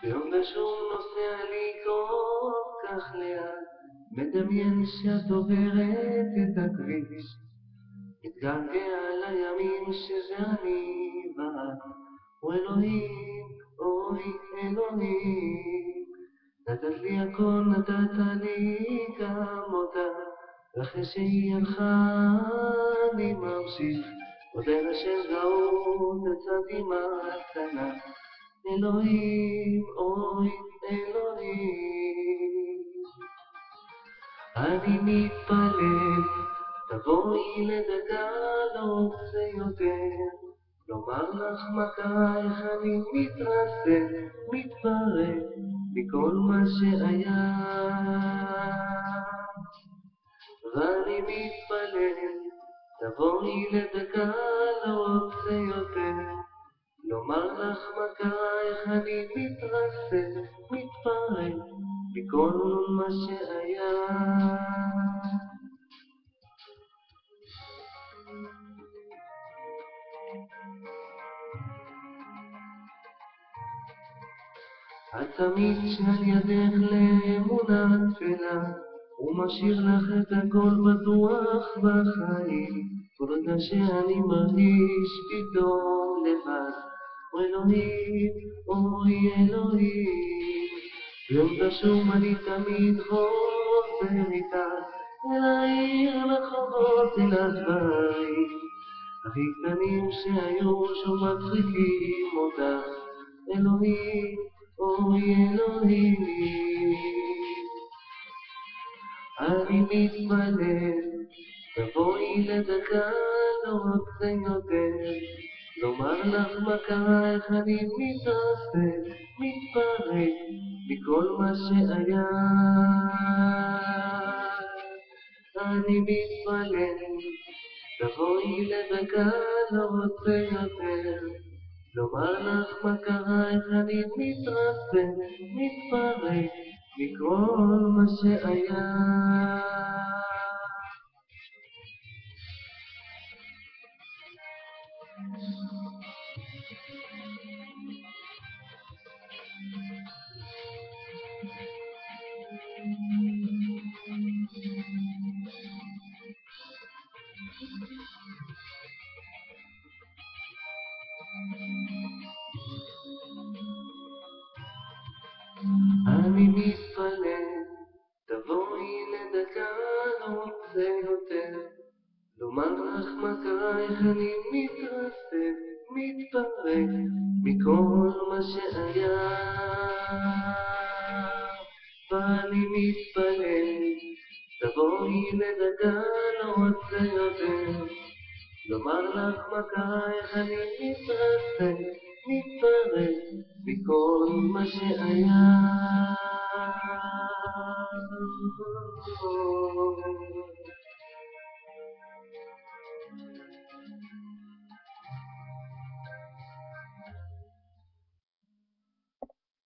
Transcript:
יום ושוב נוסע לי כל כך לאט, מדמיין שאת עוברת את הכביש, מתגעגע לימים שזה אני ואת. או אלוהים, אוי אלוהים, נתת לי הכל, נתת לי גם אותה, ואחרי שהיא הלכה אני ממשיך עוד אל השם גאות יצאתי מהקטנה. אלוהים, אוי אלוהים, אני מתפלל, תבואי לדקה, לא רוצה יותר לומר לך מה קרה, איך אני מתרסק, מתפרק מכל מה שהיה. ואני מתפלל, תבואי לדקה, לא רוצה יותר לומר לך מה קרה, איך אני מתרסק, מתפרק מכל מה שהיה. את תמיד שעל ידך לאמונה תפלה, ומשאיר לך את הכל בטוח בחיים. כל רגע שאני מרגיש פתאום לבד, אוי אלוהים, אוי אלוהים, יום תשום אני תמיד חוזר איתך אל העיר, לחוות, אל הדברים הכי קטנים שהיו שוב מצחיקים אותך. אלוהים, אוי אלוהים, אני מתפלל, תבואי לדקה, לא רוצה יותר לומר לך מה קרה, איך אני מתרסק, מתפרק מכל מה שהיה. אני מתפלל, תבואי לדקה, לא רוצה יותר לומר לך מה קרה, איך אני מתרסק, מתפרק מכל מה שהיה. אני מתפלל, תבואי לדקה, לא רוצה יותר לומר לך מה קרה, איך אני מתרסק, מתפרק מכל מה שהיה. ואני מתפלל, תבואי לדקה, לא רוצה יותר לומר לך מה קרה, איך אני מתרסק, מתפרק מכל מה שהיה.